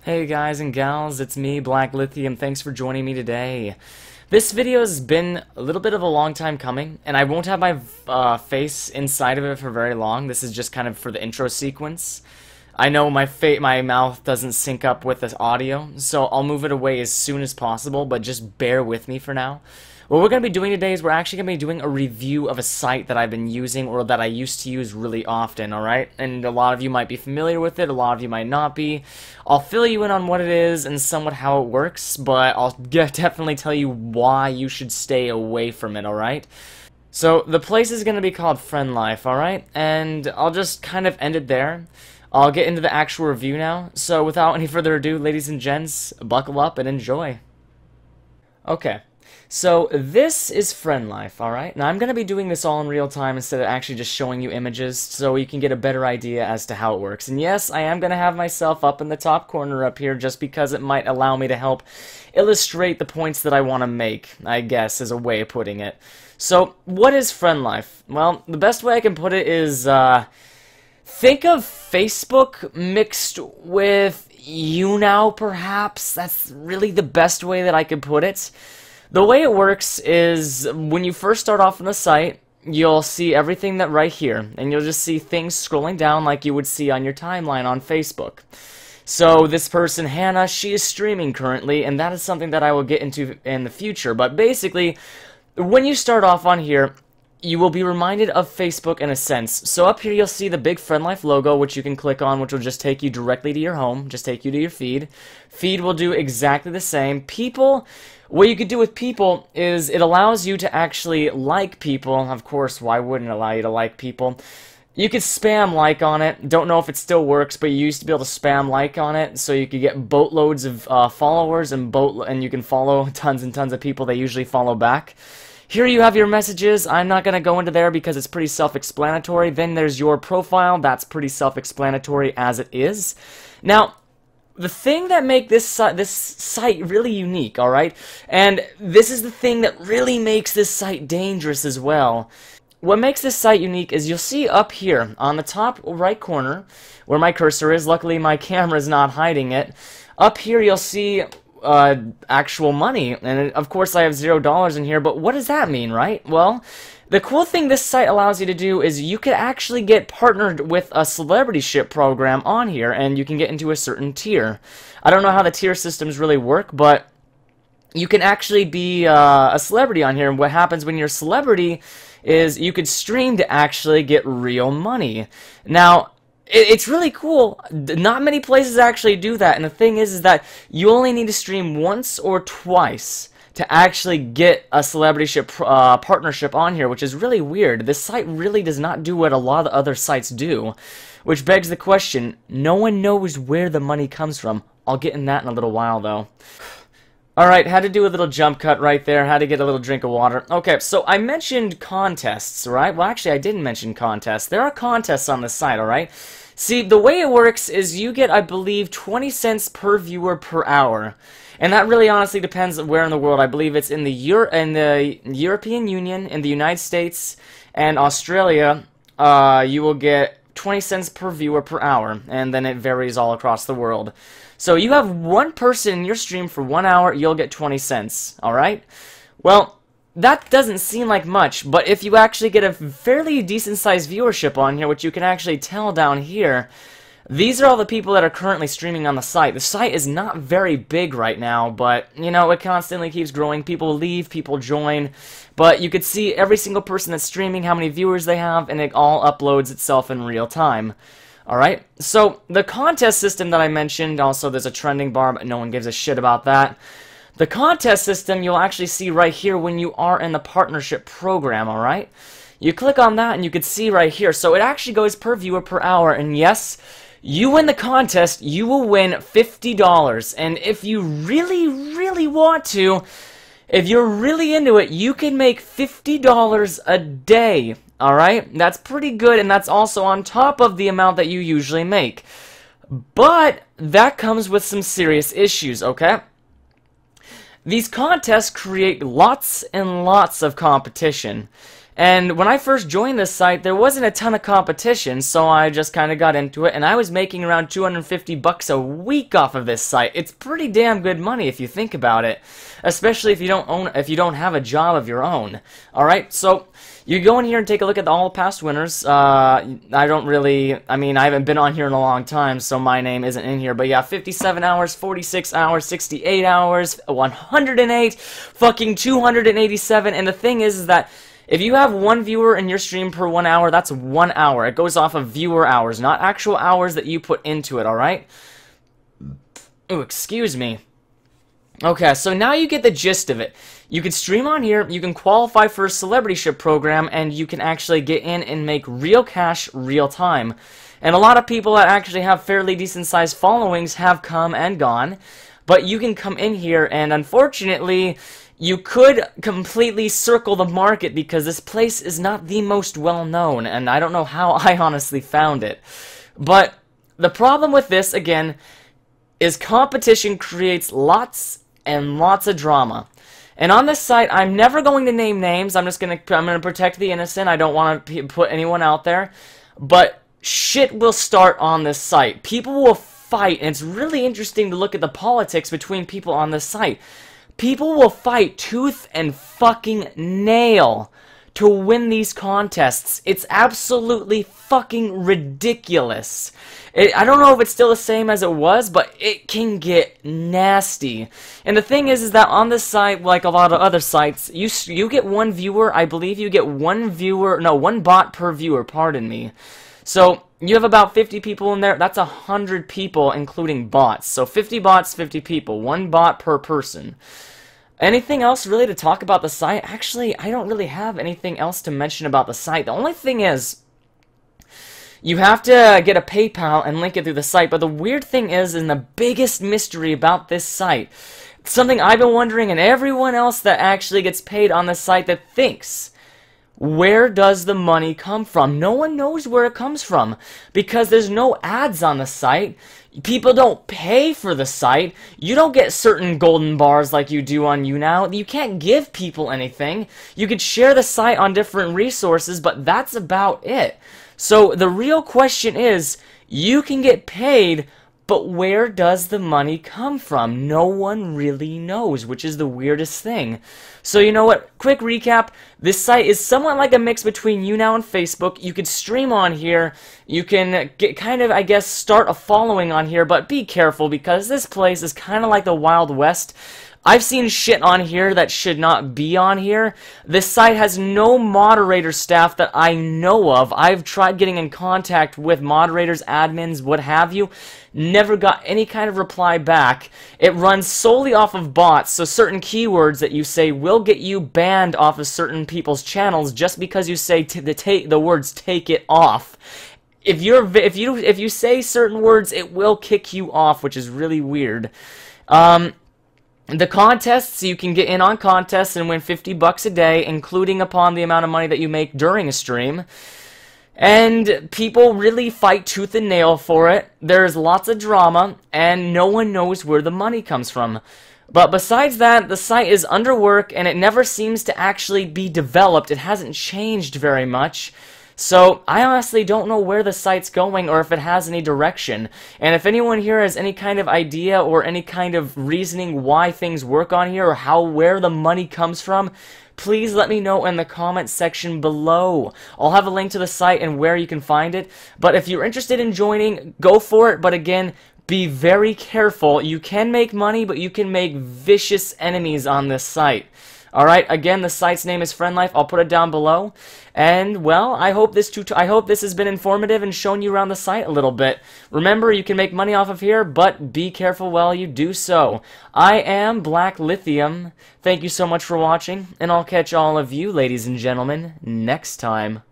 Hey guys and gals, it's me, Black Lithium. Thanks for joining me today. This video has been a little bit of a long time coming, and I won't have my face inside of it for very long. This is just kind of for the intro sequence. I know my mouth doesn't sync up with the audio, so I'll move it away as soon as possible, but just bear with me for now. What we're going to be doing today is we're actually going to be doing a review of a site that I've been using, or that I used to use really often, alright? And a lot of you might be familiar with it, a lot of you might not be. I'll fill you in on what it is and somewhat how it works, but I'll definitely tell you why you should stay away from it, alright? So, the place is going to be called Friendlife, alright? And I'll just kind of end it there. I'll get into the actual review now, so without any further ado, ladies and gents, buckle up and enjoy. Okay. So, this is Friendlife, alright? Now, I'm going to be doing this all in real time instead of actually just showing you images so you can get a better idea as to how it works. And yes, I am going to have myself up in the top corner up here just because it might allow me to help illustrate the points that I want to make, I guess, is a way of putting it. So, what is Friendlife? Well, the best way I can put it is, think of Facebook mixed with YouNow, perhaps? That's really the best way that I could put it. The way it works is, when you first start off on the site, you'll see everything that right here, and you'll just see things scrolling down like you would see on your timeline on Facebook. So, this person, Hannah, she is streaming currently, and that is something that I will get into in the future, but basically, when you start off on here, you will be reminded of Facebook in a sense. So up here you'll see the big Friendlife logo, which you can click on, which will just take you directly to your home, just take you to your feed. Feed will do exactly the same. People, what you could do with people is it allows you to actually like people. Of course, why wouldn't it allow you to like people? You could spam like on it. Don't know if it still works, but you used to be able to spam like on it, so you could get boatloads of followers and you can follow tons and tons of people. They usually follow back. Here you have your messages. I'm not going to go into there because it's pretty self-explanatory. Then there's your profile. That's pretty self-explanatory as it is. Now, the thing that makes this site really unique, alright? And this is the thing that really makes this site dangerous as well. What makes this site unique is you'll see up here on the top right corner where my cursor is. Luckily, my camera is not hiding it. Up here, you'll see actual money, and of course I have $0 in here, but what does that mean, right? Well, the cool thing this site allows you to do is you could actually get partnered with a celebrityship program on here, and you can get into a certain tier. I don't know how the tier systems really work, but you can actually be a celebrity on here, and what happens when you're a celebrity is you could stream to actually get real money. Now, it's really cool. Not many places actually do that, and the thing is that you only need to stream once or twice to actually get a celebrityship partnership on here, which is really weird. This site really does not do what a lot of the other sites do, which begs the question, no one knows where the money comes from. I'll get in that in a little while, though. Alright, had to do a little jump cut right there, had to get a little drink of water. Okay, so I mentioned contests, right? Well, actually, I didn't mention contests. There are contests on the site, alright? See, the way it works is you get, I believe, 20 cents per viewer per hour. And that really honestly depends where in the world. I believe it's in the European Union, in the United States, and Australia. You will get 20 cents per viewer per hour, and then it varies all across the world. So you have one person in your stream for 1 hour, you'll get 20 cents, alright? Well, that doesn't seem like much, but if you actually get a fairly decent-sized viewership on here, which you can actually tell down here, these are all the people that are currently streaming on the site. The site is not very big right now, but, you know, it constantly keeps growing. People leave, people join, but you could see every single person that's streaming, how many viewers they have, and it all uploads itself in real time. Alright, so the contest system that I mentioned, also there's a trending bar, but no one gives a shit about that. The contest system you'll actually see right here when you are in the partnership program, alright? You click on that and you can see right here, so it actually goes per viewer per hour, and yes, you win the contest, you will win $50, and if you really, really want to, if you're really into it, you can make $50 a day. Alright, that's pretty good, and that's also on top of the amount that you usually make. But that comes with some serious issues, okay? These contests create lots and lots of competition. And when I first joined this site, there wasn't a ton of competition, so I just kind of got into it, and I was making around 250 bucks a week off of this site. It's pretty damn good money if you think about it, especially if you don't have a job of your own. All right, so you go in here and take a look at all the past winners. I haven't been on here in a long time, so my name isn't in here. But yeah, 57 hours, 46 hours, 68 hours, 108, fucking 287. And the thing is that if you have one viewer in your stream per 1 hour, that's 1 hour. It goes off of viewer hours, not actual hours that you put into it, alright? Oh, excuse me. Okay, so now you get the gist of it. You can stream on here, you can qualify for a celebrityship program, and you can actually get in and make real cash real time. And a lot of people that actually have fairly decent sized followings have come and gone, but you can come in here and unfortunately you could completely circle the market because this place is not the most well known, and I don't know how I honestly found it. But the problem with this, again, is competition creates lots and lots of drama. And on this site, I'm never going to name names. I'm gonna protect the innocent. I don't want to put anyone out there. But shit will start on this site. People will fight, and it's really interesting to look at the politics between people on this site. People will fight tooth and fucking nail to win these contests. It's absolutely fucking ridiculous. I don't know if it's still the same as it was, but it can get nasty. And the thing is that on this site, like a lot of other sites, you get one viewer. I believe you get one bot per viewer, pardon me. So you have about 50 people in there. That's 100 people, including bots. So 50 bots, 50 people. One bot per person. Anything else really to talk about the site? Actually, I don't really have anything else to mention about the site. The only thing is, you have to get a PayPal and link it through the site. But the weird thing is, and the biggest mystery about this site, something I've been wondering, and everyone else that actually gets paid on the site that thinks, where does the money come from? No one knows where it comes from because there's no ads on the site. People don't pay for the site. You don't get certain golden bars like you do on YouNow. You can't give people anything. You could share the site on different resources, but that's about it. So the real question is, you can get paid, but where does the money come from? No one really knows, which is the weirdest thing. So you know what? Quick recap. This site is somewhat like a mix between YouNow and Facebook. You could stream on here. You can get kind of, I guess, start a following on here, but be careful because this place is kind of like the Wild West. I've seen shit on here that should not be on here. This site has no moderator staff that I know of. I've tried getting in contact with moderators, admins, what have you. Never got any kind of reply back. It runs solely off of bots, so certain keywords that you say will get you banned off of certain people's channels just because you say the words "take it off." If you say certain words, it will kick you off, which is really weird. The contests, you can get in on contests and win 50 bucks a day, including upon the amount of money that you make during a stream. And people really fight tooth and nail for it. There's lots of drama, and no one knows where the money comes from. But besides that, the site is under work, and it never seems to actually be developed. It hasn't changed very much. So, I honestly don't know where the site's going or if it has any direction. And if anyone here has any kind of idea or any kind of reasoning why things work on here or where the money comes from, please let me know in the comment section below. I'll have a link to the site and where you can find it. But if you're interested in joining, go for it. But again, be very careful. You can make money, but you can make vicious enemies on this site. Alright, again, the site's name is Friendlife. I'll put it down below. And, well, I hope this has been informative and shown you around the site a little bit. Remember, you can make money off of here, but be careful while you do so. I am Black Lithium. Thank you so much for watching, and I'll catch all of you, ladies and gentlemen, next time.